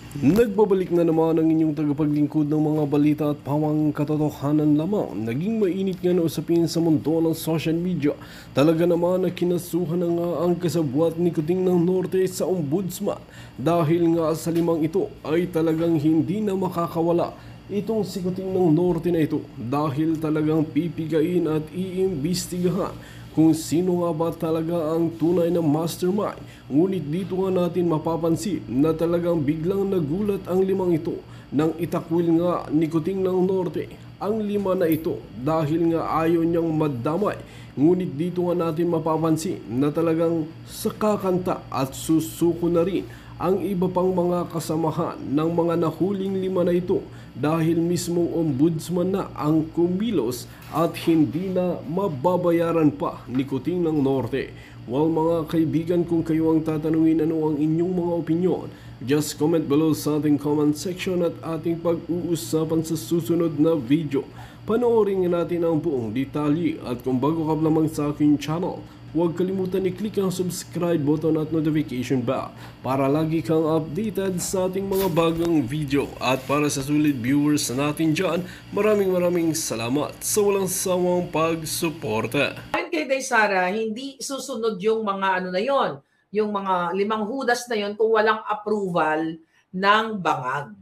Nagbabalik na naman ang inyong tagapaglingkod ng mga balita at pawang katotohanan lamang. Naging mainit nga na usapin sa mundo ng social media. Talaga naman na kinasuhan na nga ang kasabwat ni Kuting ng Norte sa ombudsman. Dahil nga sa limang ito ay talagang hindi na makakawala itong si Kuting ng Norte na ito. Dahil talagang pipigain at iimbestigahan kung sino nga ba talaga ang tunay na mastermind. Ngunit dito nga natin mapapansin na talagang biglang nagulat ang limang ito nang itakwil nga ni Kuting ng Norte ang lima na ito dahil nga ayaw niyang madamay. Ngunit dito nga natin mapapansin na talagang sa kakanta at susuko na rin ang iba pang mga kasamahan ng mga nahuling lima na ito dahil mismong ombudsman na ang kumilos at hindi na mababayaran pa ni Kuting ng Norte. Well mga kaibigan, kung kayo ang tatanungin ano ang inyong mga opinyon, just comment below sa ating comment section at ating pag-uusapan sa susunod na video. Panoorin natin ang buong detalye at kung bago ka lamang sa aking channel, huwag kalimutan i-click ang subscribe button at notification bell para lagi kang updated sa ating mga bagong video. At para sa sulit viewers natin dyan, maraming salamat sa walang sawang pagsuporta. Ayon kay Day Sara, hindi susunod yung mga ano na yon, yung mga limang hudas na yon kung walang approval ng bangag.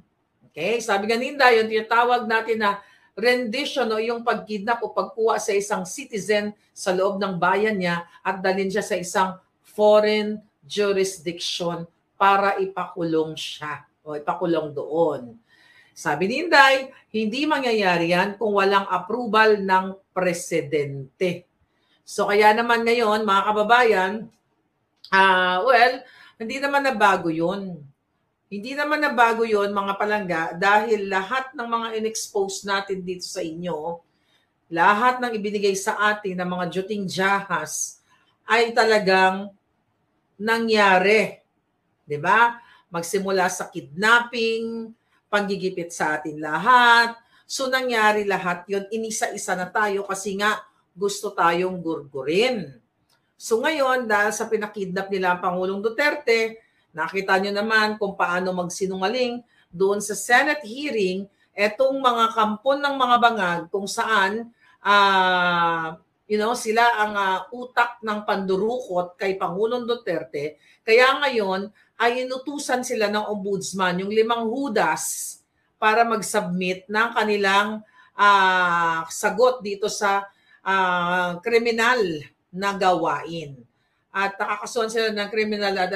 Okay? Sabi nga Ninda, yung tinatawag natin na rendition o yung pagkidnap o pagkuha sa isang citizen sa loob ng bayan niya at dalhin siya sa isang foreign jurisdiction para ipakulong siya o ipakulong doon. Sabi ni Inday, hindi mangyayari yan kung walang approval ng presidente. So kaya naman ngayon, mga kababayan, hindi naman nabago yun. Hindi naman nabago yon mga palangga dahil lahat ng mga in-expose natin dito sa inyo, lahat ng ibinigay sa atin ng mga juting jahas ay talagang nangyari. 'Di ba? Magsimula sa kidnapping, panggigipit sa atin lahat. So nangyari lahat yon, inisa-isa na tayo kasi nga gusto tayong gurgurin. So ngayon, dahil sa pinakidnap nila ang Pangulong Duterte, nakita nyo naman kung paano magsinungaling doon sa Senate hearing, etong mga kampon ng mga bangag kung saan sila ang utak ng pandurukot kay Pangulong Duterte. Kaya ngayon ay inutusan sila ng ombudsman, yung limang hudas, para mag-submit ng kanilang sagot dito sa kriminal na gawain. At nakakasuhan sila ng criminal at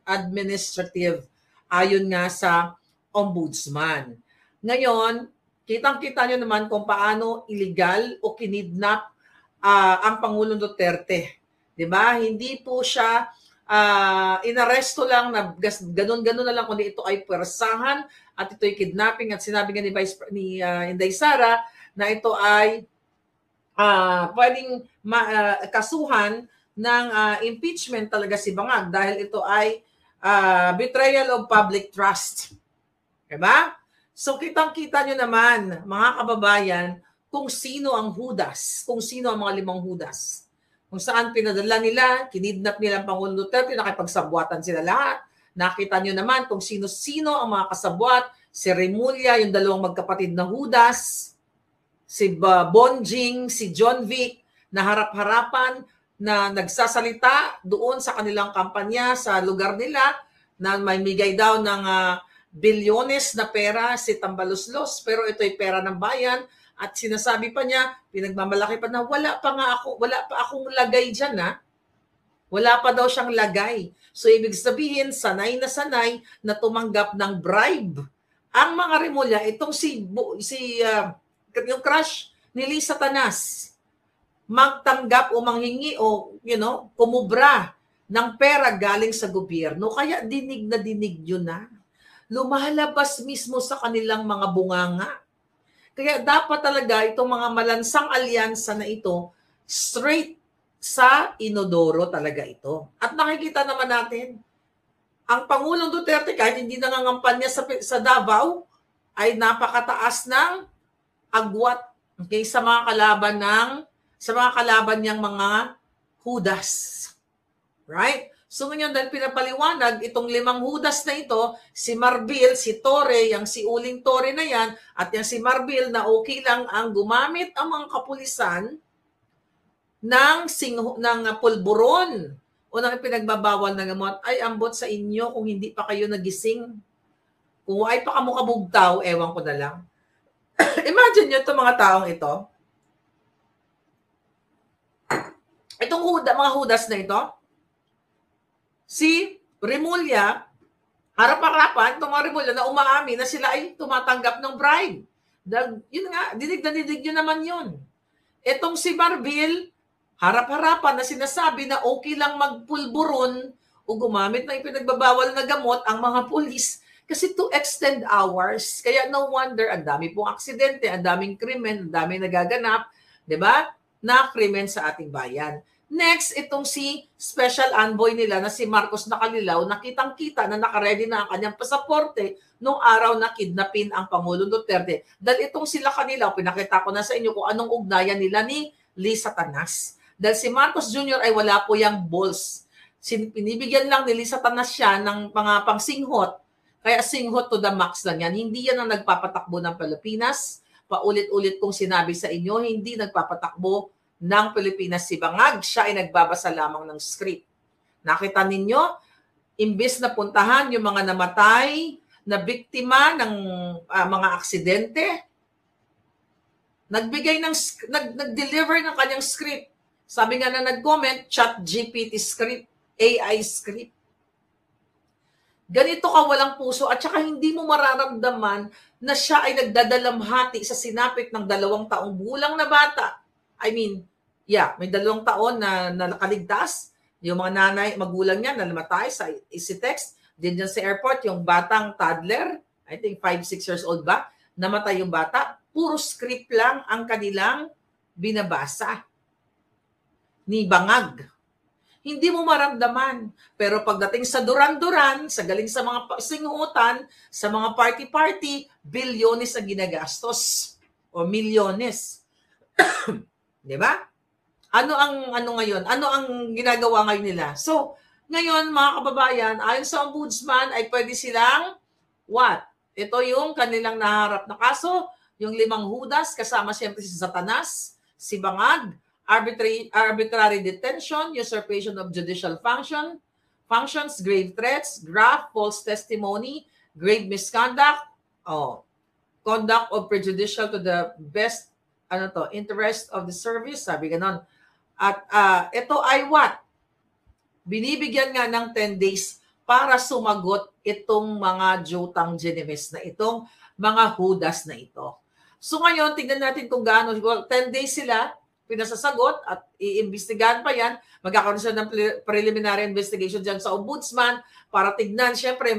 administrative ayon nga sa ombudsman. Ngayon, kitang-kita nyo naman kung paano illegal o kinidnap ang Pangulong Duterte. Diba? Hindi po siya inaresto lang na ganun-ganun na lang kundi ito ay pwersahan at ito ay kidnapping at sinabi nga ni Inday Sara na ito ay pwedeng kasuhan ng impeachment talaga si Bangag dahil ito ay betrayal of public trust. Diba? So kitang-kita nyo naman, mga kababayan, kung sino ang hudas, kung sino ang mga limang hudas. Kung saan pinadala nila, kinidnap nila ang Pangulong Duterte, nakipagsabwatan sila lahat. Nakita nyo naman kung sino-sino ang mga kasabwat, si Remulla, yung dalawang magkapatid na hudas, si Bonjing, si John Vic, na harap-harapan, na nagsasalita doon sa kanilang kampanya sa lugar nila na may migay daw ng bilyones na pera si Tambaloslos, pero ito ay pera ng bayan at sinasabi pa niya, pinagmamalaki pa na wala pa akong lagay diyan Wala pa daw siyang lagay. So ibig sabihin, sanay na tumanggap ng bribe. Ang mga Remulla, itong yung crush ni Lisa Tanas, magtanggap o manghingi o kumubra ng pera galing sa gobyerno. Kaya dinig na dinig yun lumalabas mismo sa kanilang mga bunganga. Kaya dapat talaga itong mga malansang alyansa na ito, straight sa inodoro talaga ito. At nakikita naman natin, ang Pangulong Duterte kahit hindi nangangampanya sa Davao, ay napakataas ng agwat sa mga kalaban niyang mga hudas. Right? So ngayon dahil pinapaliwanag itong 5 Judas na ito, si Marbil, si Torre, yung si Uling Torre na yan, at yung si Marbil na okay lang ang gumamit ang mga kapulisan ng pulburon o ng pinagbabawal na gamot, ay ambot sa inyo kung hindi pa kayo nagising. Kung ay pa kamukabugtaw, ewan ko na lang. Imagine nyo itong mga taong ito. Itong mga Judas na ito, si Remulla, harap-harapan, itong mga Remulla na umaamin na sila ay tumatanggap ng bribe. Yun nga, dinig na dinig nyo naman yun. Itong si Marbil, harap-harapan na sinasabi na okay lang magpulburon o gumamit ng ipinagbabawal na gamot ang mga pulis kasi to extend hours. Kaya no wonder, ang dami pong aksidente, ang daming krimen, ang daming nagaganap, di ba? Na krimen sa ating bayan. Next, itong si special envoy nila na si Marcos Nakalilaw, nakitang-kita na nakaredy na ang kanyang pasaporte nung araw na kidnapin ang Pangulong Duterte. Dahil itong sila Kanilaw, pinakita ko na sa inyo kung anong ugnayan nila ni Lee Satanas. Dahil si Marcos Jr. ay wala po yung balls. Pinibigyan lang ni Lee Satanas siya ng mga pangsinghot. Kaya singhot to the max lang yan. Hindi yan ang nagpapatakbo ng Pilipinas. Paulit-ulit kong sinabi sa inyo, hindi nagpapatakbo ng Pilipinas si Bangag. Siya ay nagbabasa lamang ng script. Nakita ninyo, imbis na puntahan yung mga namatay na biktima ng mga aksidente, nag-deliver ng kanyang script. Sabi nga na nag-comment, ChatGPT script, AI script. Ganito ka walang puso at saka hindi mo mararamdaman na siya ay nagdadalamhati sa sinapit ng 2 taong gulang na bata. I mean, may 2 taon na nakaligtas. Yung mga nanay, magulang niya na namatay sa EasyText. Din dyan sa airport, yung batang toddler, I think 5-6 years old ba, namatay yung bata. Puro script lang ang kanilang binabasa ni Bangag. Hindi mo maramdaman. Pero pagdating sa duran-duran, sa galing sa mga singhutan, sa mga party-party, bilyones ang ginagastos. O milyones. Di ba? Ano ngayon? Ano ang ginagawa ngayon nila? So, ngayon mga kababayan, ayon sa ombudsman ay pwede silang what? Ito yung kanilang naharap na kaso, yung 5 Judas, kasama siyempre si Satanas, si Bangag, arbitrary detention, usurpation of judicial functions, grave threats, graft, false testimony, grave misconduct, conduct of prejudicial to the best interest of the service, sabi ganon. At ito ay what? Binibigyan nga ng 10 days para sumagot itong mga Jotang Geneves na itong mga Judas na ito. So ngayon, tingnan natin kung gaano. 10 days sila, pinasasagot at iimbestigahan pa yan. Magkakaroon sila ng preliminary investigation dyan sa ombudsman para tignan, syempre,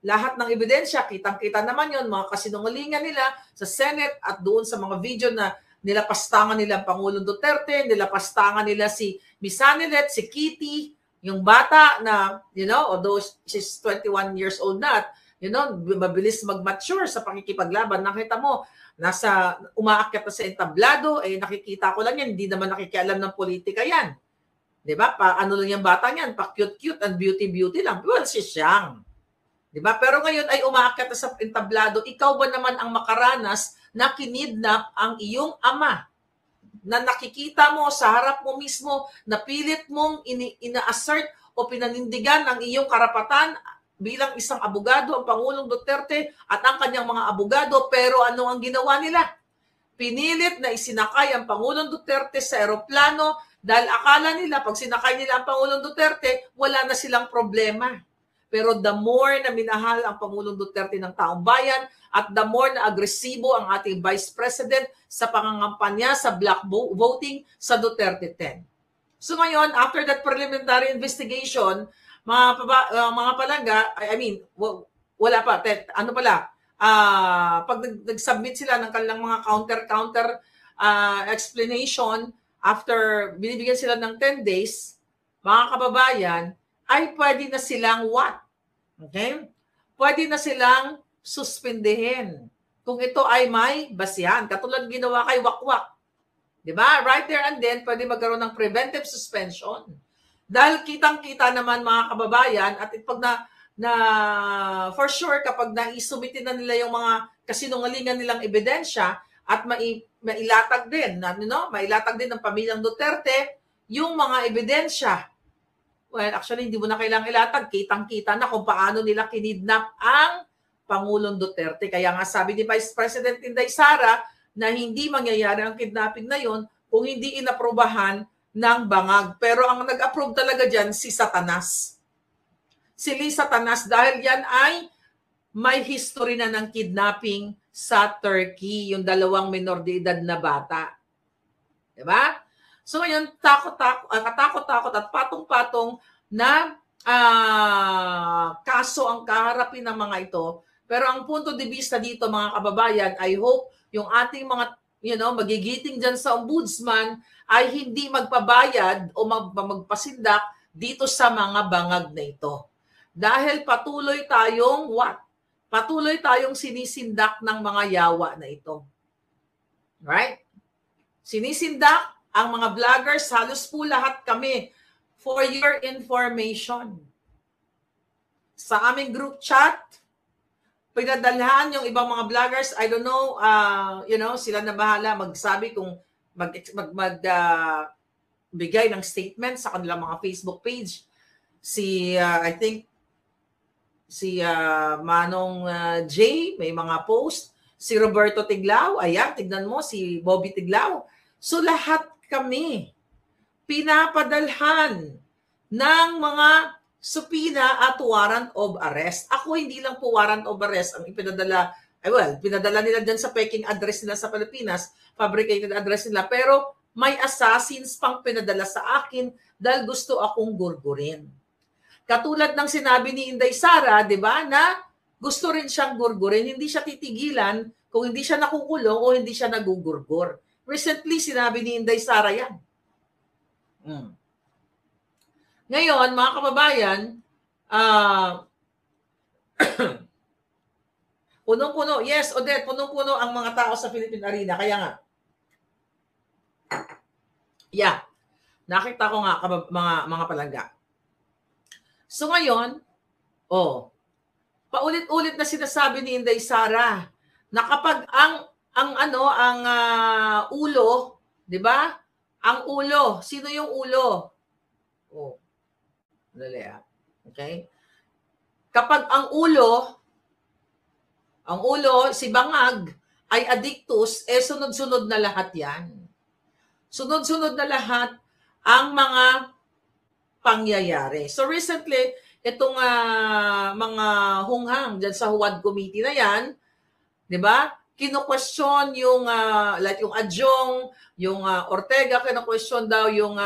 lahat ng ebidensya, kitang-kita naman yon, mga kasinungalingan nila sa Senate at doon sa mga video na nilapastangan nila ang Pangulong Duterte, nilapastangan nila si Misanilet, si Kitty, yung bata na, although she's 21 years old na, mabilis mag-mature sa pakikipaglaban. Nakita mo, umaakyat na sa entablado, nakikita ko lang yan, hindi naman nakikialam ng politika yan. Diba? Ano lang yung bata yan, pa-cute-cute and beauty-beauty lang. Well, si Siyang. Diba? Pero ngayon ay umaakyat na sa entablado, ikaw ba naman ang makaranas na kinidnap ang iyong ama? Na nakikita mo sa harap mo mismo, na pilit mong ina-assert o pinanindigan ang iyong karapatan bilang isang abogado, ang Pangulong Duterte at ang kanyang mga abogado, pero ano ang ginawa nila? Pinilit na isinakay ang Pangulong Duterte sa eroplano dahil akala nila pag sinakay nila ang Pangulong Duterte, wala na silang problema. Pero the more na minahal ang Pangulong Duterte ng taong bayan at the more na agresibo ang ating Vice President sa pangangampanya sa black voting sa Duterte 10. So ngayon, after that preliminary investigation, mga palangga, wala pa. Pag nag-submit sila ng kanilang mga counter explanation, after binibigyan sila ng 10 days, mga kababayan, ay pwede na silang what? Okay? Pwede na silang suspendehin. Kung ito ay may basihan. Katulad ginawa kay Wakwak. Diba? Right there and then, pwede magkaroon ng preventive suspension. Dahil kitang-kita naman mga kababayan at pag na for sure kapag naisubitin na nila yung mga kasinungalingan nilang ebidensya at mailatag din, mailatag din ng pamilyang Duterte yung mga ebidensya. Well, actually, hindi mo na kailangang ilatag. Kitang-kita na kung paano nila kinidnap ang Pangulong Duterte. Kaya nga sabi ni Vice President Inday Sara na hindi mangyayari ang kidnapping na yon kung hindi inaprobahan ng bangag. Pero ang nag-approve talaga dyan, si Satanas. Si Lee Satanas dahil yan ay may history na ng kidnapping sa Turkey, yung 2 minor de edad na bata. Diba? So ngayon, katakot-takot at patong-patong na kaso ang kaharapin ng mga ito. Pero ang punto de vista dito, mga kababayan, I hope yung ating mga magigiting dyan sa ombudsman ay hindi magpabayad o magpasindak dito sa mga bangag na ito. Dahil patuloy tayong Patuloy tayong sinisindak ng mga yawa na ito. Right? Sinisindak ang mga vloggers, halos po lahat kami, for your information. Sa aming group chat, pinadalhan yung ibang mga vloggers, I don't know, sila na bahala magsabi kung bigay ng statement sa kanilang mga Facebook page. I think, si Manong J, may mga post. Si Roberto Tiglao, ayan, tignan mo, si Bobby Tiglao. So lahat kami pinapadalhan ng mga subpoena at warrant of arrest. Ako hindi lang po warrant of arrest ang ipinadala. Pinadala nila dyan sa peking address nila sa Pilipinas, fabricated address nila, pero may assassins pang pinadala sa akin dahil gusto akong gurgurin. Katulad ng sinabi ni Inday Sara, di ba, na gusto rin siyang gurgurin, hindi siya titigilan kung hindi siya nakukulong o hindi siya nagugurgur. Recently, sinabi ni Inday Sara yan. Ngayon, mga kababayan, punong-puno, yes, Odette, punong-puno ang mga tao sa Philippine Arena. Kaya nga, nakita ko nga mga palangga. So ngayon, paulit-ulit na sinasabi ni Inday Sara na kapag ang ulo, 'di ba? Ang ulo, sino yung ulo? Dali. Okay? Kapag ang ulo si bangag ay addictus, sunod-sunod na lahat 'yan. Sunod-sunod na lahat ang mga pangyayari. So recently, itong mga hunghang dyan sa Huwad Committee na yan, di ba? Kino-question yung like yung Adjong, yung Ortega, kino-question daw yung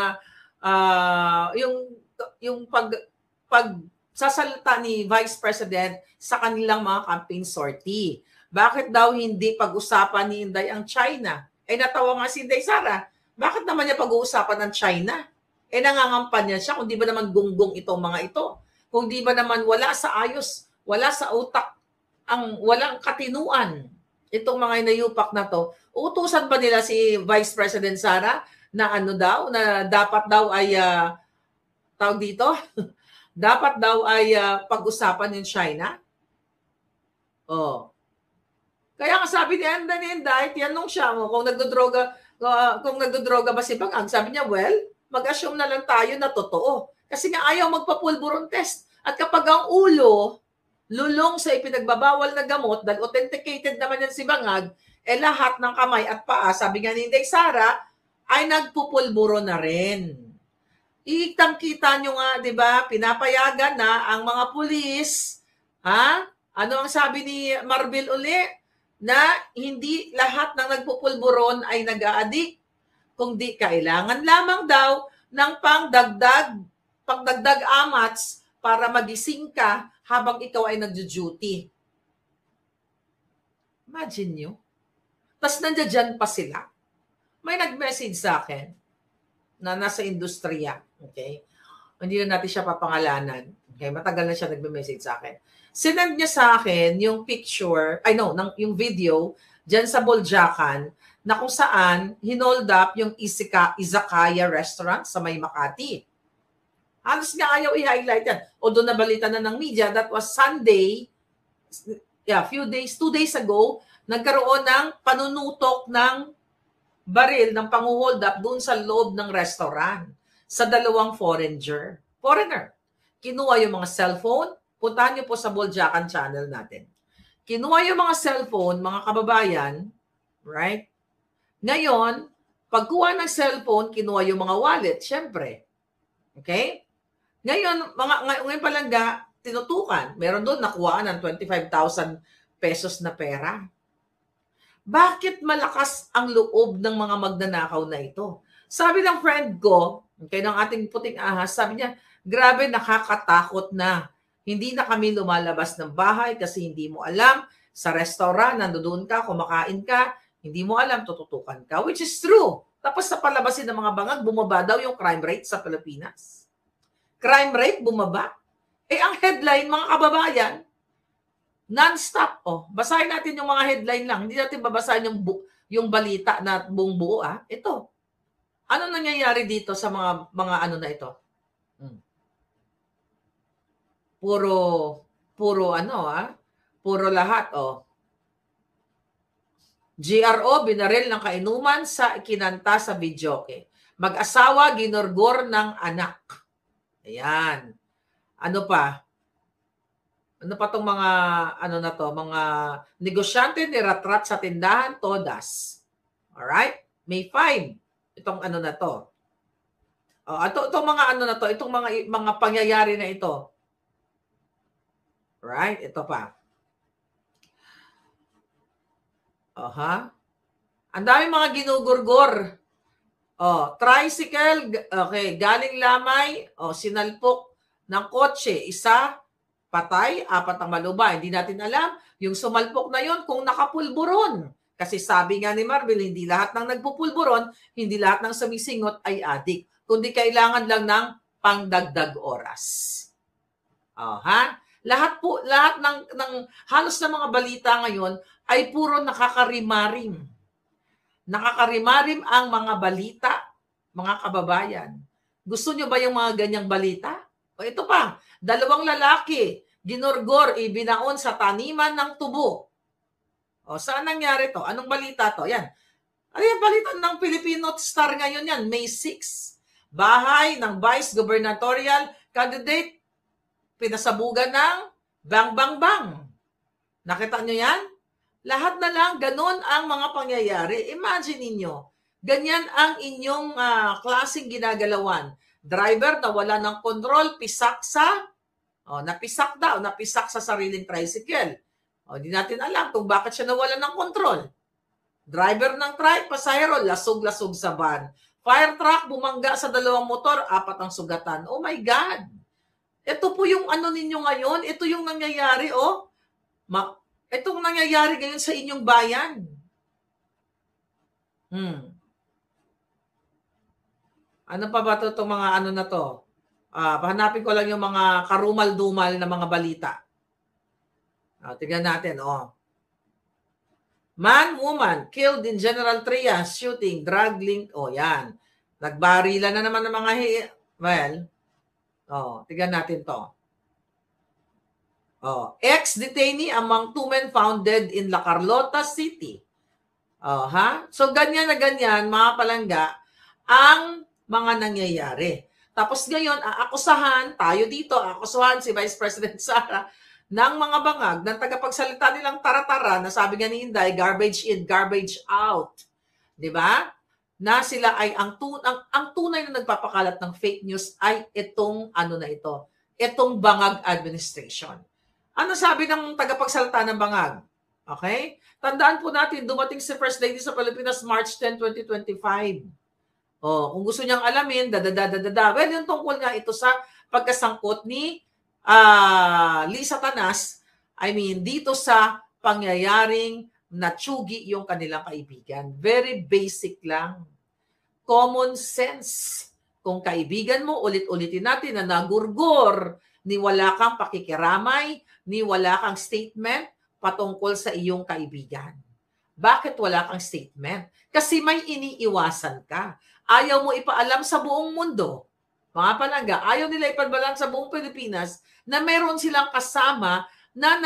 pagsasalita ni Vice President sa kanilang mga campaign sortie. Bakit daw hindi pag-usapan ni Inday ang China? Natawa nga si Inday Sara. Bakit naman niya pag-uusapan ng China? Nangangampanya siya kung di ba naman gunggong itong mga ito. Kung di ba naman wala sa ayos, wala sa utak, walang katinuan itong mga inayupak na to. Uutusan ba nila si Vice President Sara na na dapat daw ay tawag dito? Dapat daw ay pag-usapan yung China? Kaya nga sabi ni Inday, tinanong siya kung nagdodroga ba si Bangag. Sabi niya, mag-assume na lang tayo na totoo. Kasi nga ayaw magpa-pulburon test. At kapag ang ulo, lulong sa ipinagbabawal na gamot, dahil authenticated naman yan si Bangag, lahat ng kamay at paa, sabi nga ni Inday Sara, ay nagpupulburo na rin. Itang-kita nyo nga, di ba, pinapayagan na ang mga pulis, ano ang sabi ni Marbil uli? Na hindi lahat ng nagpupulburon ay nag-a-addict. Kung di kailangan lamang daw ng pagdagdag amats para magising ka habang ikaw ay nagjo-duty. Imagine nyo. Tapos nandiyan pa sila. May nag-message sa akin na nasa industriya. Okay? Hindi na natin siya papangalanan. Okay? Matagal na siya nagme-message sa akin. Sinend niya sa akin yung picture, yung video dyan sa Boljacan na kung saan hinold up yung Izakaya restaurant sa May Makati. Halos nga ayaw i-highlight yan. Although nabalita na ng media, that was Sunday, few days, 2 days ago, nagkaroon ng panunutok ng baril ng pang-hold up doon sa loob ng restaurant sa dalawang foreigner. Kinuha yung mga cellphone. Puntahan niyo po sa Boljakan channel natin. Kinuha yung mga cellphone, mga kababayan, right? Ngayon, pagkuha ng cellphone, kinuha yung mga wallet, syempre. Okay? Ngayon, ngayon palangga, tinutukan. Meron doon nakuhaan ng 25,000 pesos na pera. Bakit malakas ang loob ng mga magnanakaw na ito? Sabi ng friend ko, okay, ng ating puting ahas, sabi niya, grabe, nakakatakot na. Hindi na kami lumalabas ng bahay kasi hindi mo alam, sa restaurant, nandoon ka, kumakain ka, hindi mo alam, tututukan ka, which is true. Tapos sa palabasin ng mga bangag, bumaba daw yung crime rate sa Pilipinas. Crime rate, bumaba. Ang headline, mga kababayan, non-stop. Basahin natin yung mga headline lang. Hindi natin babasahin yung balita na buong buo. Ito. Ano nangyayari dito sa mga ano na ito? Puro lahat. GRO, binaril ng kainuman sa ikinanta sa videoke. Mag-asawa, ginorgor ng anak. Ayan. Ano pa? Ano pa tong mga mga negosyante ni Ratrat sa tindahan, todas. Alright? May fine. Itong ano na to. Itong mga ano na to, itong mga pangyayari na ito. Right? Ito pa. Ang dami mga ginugurgor. Tricycle, okay, galing Lamay, sinalpok ng kotse, isa patay, 4 ang malubay. Hindi natin alam yung sumalpok na yon kung nakapulburon. Kasi sabi nga ni Marvel, hindi lahat ng nagpupulburon, hindi lahat ng sumisingot ay adik. Kundi kailangan lang ng pangdagdag oras. Lahat ng halos na mga balita ngayon ay puro nakakarimarim. Nakakarimarim ang mga balita, mga kababayan. Gusto nyo ba yung mga ganyang balita? Ito pa, 2 lalaki, ginorgor, ibinaon sa taniman ng tubo. Saan nangyari to? Anong balita to? Yan. Ano yung balita ng Filipino Star ngayon yan? May 6. Bahay ng Vice Gubernatorial Candidate, pinasabugan ng bang bang bang. Nakita nyo yan? Lahat na lang, ganun ang mga pangyayari. Imagine ninyo, ganyan ang inyong klaseng ginagalawan. Driver na wala ng kontrol, pisak sa sariling tricycle. Hindi natin alam kung bakit siya nawala ng kontrol. Driver ng truck, pasahero, lasog-lasog sa van. Fire truck, bumangga sa 2 motor, 4 ang sugatan. Oh my God! Ito po yung ano ninyo ngayon. Ito yung nangyayari, itong nangyayari ngayon sa inyong bayan. Ano pa ba itong mga ano na to? Pahanapin ko lang yung mga karumal-dumal na mga balita. Tignan natin, Man, woman, killed in General Trias shooting, drug link. Yan. Nagbarila na naman ng mga tignan natin to. Ex-detainee among 2 men found dead in La Carlota City. So ganyan na ganyan, mga palangga, ang mga nangyayari. Tapos ngayon, aakusahan si Vice President Sara ng mga bangag ng tagapagsalita nilang tara-tara na sabi nga ni Inday, garbage in, garbage out. Di ba? Na sila ay ang tunay na nagpapakalat ng fake news ay itong itong bangag administration. Ano sabi ng tagapagsalita ng bangag? Okay? Tandaan po natin, dumating si First Lady sa Pilipinas March 10, 2025. Kung gusto niyang alamin, well, yung tungkol nga ito sa pagkasangkot ni Lisa Tanas, dito sa pangyayaring natsugi yung kanilang kaibigan. Very basic lang. Common sense. Kung kaibigan mo, ulit-ulitin natin na nagurgor, ni wala kang pakikiramay, ni wala kang statement patungkol sa iyong kaibigan. Bakit wala kang statement? Kasi may iniiwasan ka. Ayaw mo ipaalam sa buong mundo. mga palangga, ayaw nila ipagbalan sa buong Pilipinas na meron silang kasama na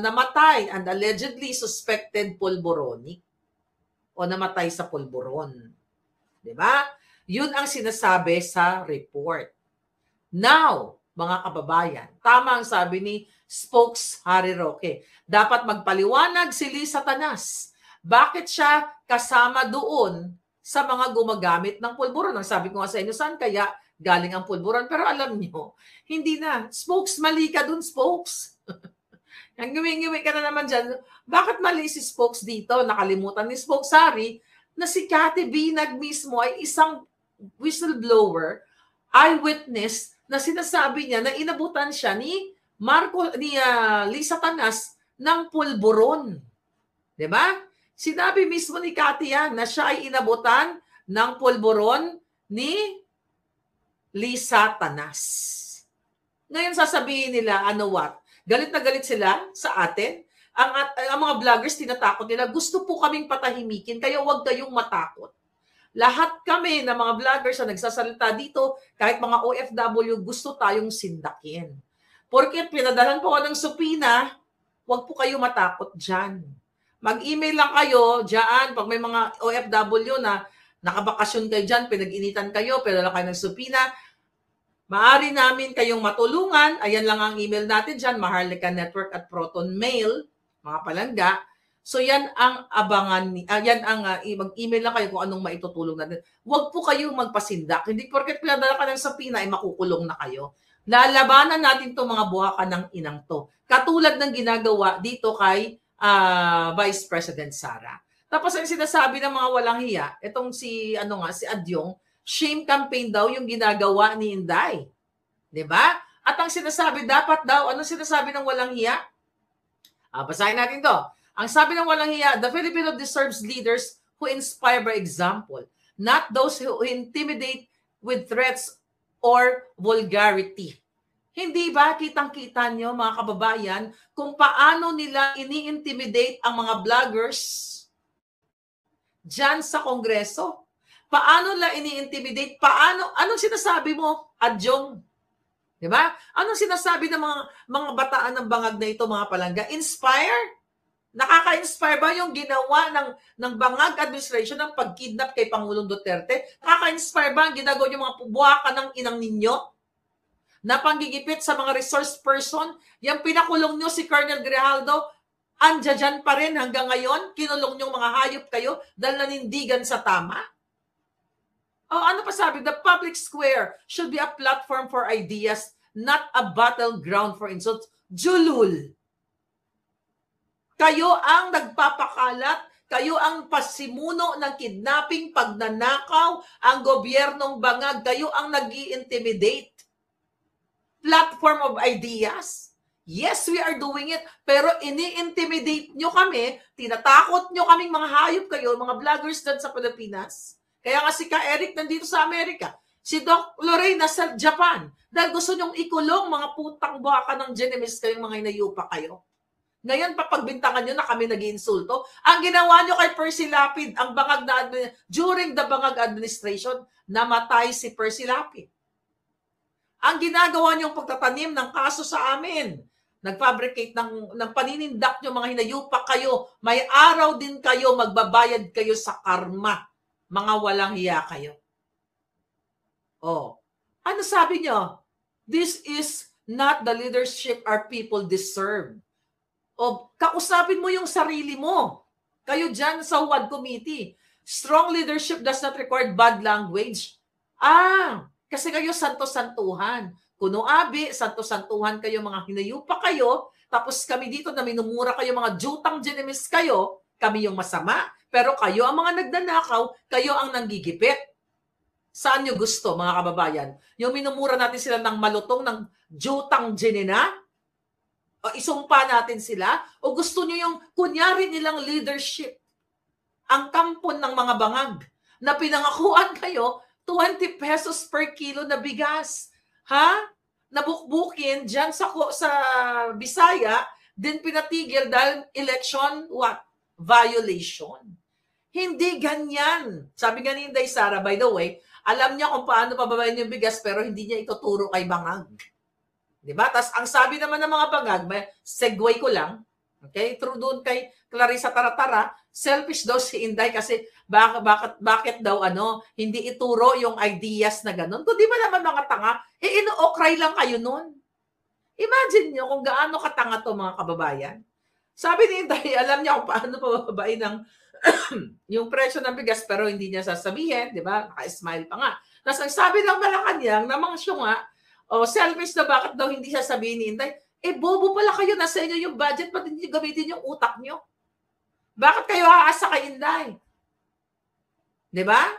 namatay and allegedly suspected pulboronic o namatay sa pulburon. Di ba? Yun ang sinasabi sa report. Now, mga kababayan, tama ang sabi ni Spokes Harry Roque. Dapat magpaliwanag si Lisa Tanas. Bakit siya kasama doon sa mga gumagamit ng pulburon? Ang sabi ko nga sa inyo, saan kaya galing ang pulburon? Pero alam niyo, hindi na. Spokes, mali ka dun, Spokes. Ang gumi-gumi ka na naman dyan. Bakit mali si Spokes dito? Nakalimutan ni Spokes Harry na si Cathy Binag mismo ay isang whistleblower, eyewitness, na sinasabi niya na inabutan siya ni Lisa Tanas ng pulburon. 'Di ba? Sinabi mismo ni Cathy yan na siya ay inabutan ng pulburon ni Lisa Tanas. Ngayon sasabihin nila, ano what? Galit na galit sila sa atin. Ang mga vloggers tinatakot nila, gusto po kaming patahimikin, kaya huwag kayong matakot. Lahat kami na mga vloggers na nagsasalita dito, kahit mga OFW, gusto tayong sindakin. Porque pinadalan po ako ng supina, huwag po kayo matakot dyan. Mag-email lang kayo dyan, pag may mga OFW na nakabakasyon kayo dyan, pinag-initan kayo, pero lang kayo ng supina, maaari namin kayong matulungan. Ayan lang ang email natin dyan, Maharlika Network at Proton Mail, mga palangga. So yan ang abangan, mag-email lang kayo kung anong maitutulong natin. Huwag po kayong magpasindak. Hindi porket pinadala ka ng sapina ay makukulong na kayo. Lalabanan natin itong mga buhakan ng inang to. Katulad ng ginagawa dito kay Vice President Sara. Tapos ang sinasabi ng mga walang hiya, itong si Adyong, shame campaign daw yung ginagawa ni Inday. 'Di ba? At ang sinasabi dapat daw, anong sinasabi ng walang hiya? Basahin natin 'to. Ang sabi ng walang hiya, the Filipino deserves leaders who inspire by example, not those who intimidate with threats or vulgarity. Hindi ba kitang-kita nyo, mga kababayan, kung paano nila ini-intimidate ang mga vloggers dyan sa Kongreso? Paano nila ini-intimidate? Anong sinasabi mo, Adyong? Di ba? Anong sinasabi ng mga bataan ng bangag na ito, mga palangga? Inspire? Nakaka-inspire ba yung ginawa ng Bangag Administration ng pag-kidnap kay Pangulong Duterte? Nakaka-inspire ba ang ginagawa yung mga buwakan ng inang ninyo? Na panggigipit sa mga resource person? Yung pinakulong nyo si Colonel Grijaldo, andyan pa rin hanggang ngayon? Kinulong nyo mga hayop kayo dahil nanindigan sa tama? Ano pa sabi? The public square should be a platform for ideas, not a battleground for insults. Julul! Kayo ang nagpapakalat, kayo ang pasimuno ng kidnapping, pagnanakaw, ang gobyernong bangag, kayo ang nag-i-intimidate. Platform of ideas. Yes, we are doing it, pero ini-intimidate nyo kami, tinatakot nyo kaming mga hayop kayo, mga vloggers dyan sa Pilipinas. Kaya nga si Ka Eric nandito sa Amerika, si Doc Lorraine nasa Japan, dahil gusto nyong ikulong mga putang buhaka ng Genemis kayong mga inayupa kayo. Ngayon, papagbintangan nyo na kami nag-iinsulto. Ang ginawa nyo kay Percy Lapid, ang bangag na during the Bangag administration, namatay si Percy Lapid. Ang ginagawa nyong pagtatanim ng kaso sa amin, nag-fabricate ng paninindak nyo, mga hinayupa kayo, may araw din kayo, magbabayad kayo sa karma. Mga walang hiya kayo. Ano sabi nyo? This is not the leadership our people deserve. Kausapin mo yung sarili mo. Kayo dyan sa WAD committee. Strong leadership does not require bad language. Kasi kayo santo-santuhan. Kuno abi, santo-santuhan kayo, mga hinayupa kayo, tapos kami dito na minumura kayo, mga jutang Genemis kayo, kami yung masama. Pero kayo ang mga nagnanakaw, kayo ang nanggigipit. Saan nyo gusto, mga kababayan? Yung minumura natin sila ng malutong, ng jutang Genena? O isumpa natin sila? O gusto nyo yung kunyari nilang leadership? Ang kampon ng mga bangag na pinangakuan kayo 20 pesos per kilo na bigas. Nabukbukin dyan sa Bisaya, din pinatigil dahil election violation. Hindi ganyan. Sabi nga ni Inday Sara, by the way, Alam niya kung paano pababain yung bigas pero hindi niya ituturo kay bangag. Diba? Tapos ang sabi naman ng mga bangag, may segue ko lang, okay? True doon kay Clarissa Taratara, selfish daw si Inday kasi bakit daw hindi ituro yung ideas na ganun. Kung di ba naman mga tanga, ino-okray lang kayo nun. Imagine nyo kung gaano katanga to mga kababayan. Sabi ni Inday, alam niya kung paano pababain ng yung presyo ng bigas pero hindi niya sasabihin, di ba? Naka-smile pa nga. Tapos ang sabi ng Malacanang na mga syunga, selfish na bakit daw hindi sasabihin ni Inday, bobo pala kayo, nasa inyo yung budget, ba't hindi gamitin yung utak nyo? Bakit kayo aasa kay Inday? Di ba?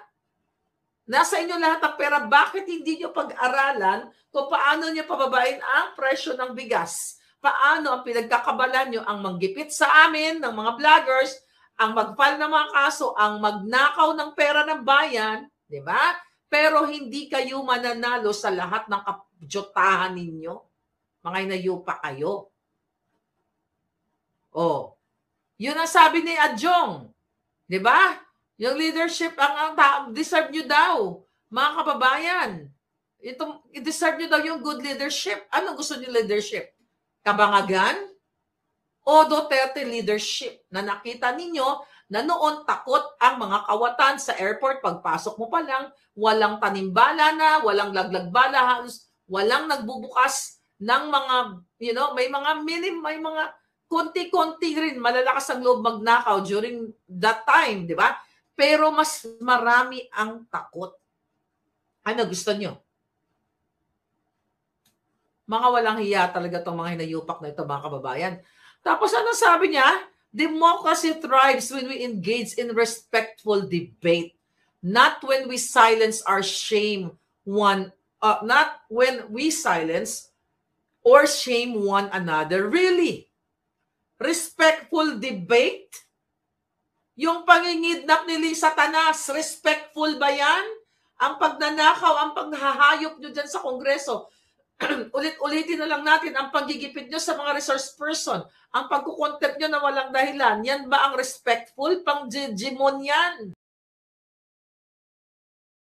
Nasa inyo lahat ang pera, bakit hindi nyo pag-aralan kung paano nyo pababain ang presyo ng bigas? Paano ang pinagkakabalan nyo ang manggipit sa amin ng mga vloggers, ang mag-file ng mga kaso, ang magnakaw ng pera ng bayan, di ba? Pero hindi kayo mananalo sa lahat ng kapjotahan ninyo. Mga inayupa kayo. Yun ang sabi ni Adjong. Di ba? Yung leadership, ang deserve nyo daw, mga kababayan. I-deserve nyo daw yung good leadership. Anong gusto nyo leadership? Kabangagan? O Duterte leadership na nakita ninyo na noon takot ang mga kawatan sa airport pagpasok mo pa lang, walang tanimbala na, walang laglagbala, walang nagbubukas ng mga, may mga konti-konti rin malalakas ang loob magnakaw during that time, di ba? Pero mas marami ang takot. Ano gusto nyo? Mga walang hiya talaga itong mga hinayupak na ito, mga kababayan. Tapos ano sabi niya? Democracy thrives when we engage in respectful debate, not when we silence our shame not when we silence or shame one another. Really? Respectful debate? Yung pangingidnap ni Lisa Tanas, respectful ba yan? Ang pagnanakaw, ang paghahayop nyo dyan sa Kongreso, ulit-ulitin na lang natin ang panggigipit nyo sa mga resource person, ang pagkukontempt nyo na walang dahilan, yan ba ang respectful? Pang-jimon yan.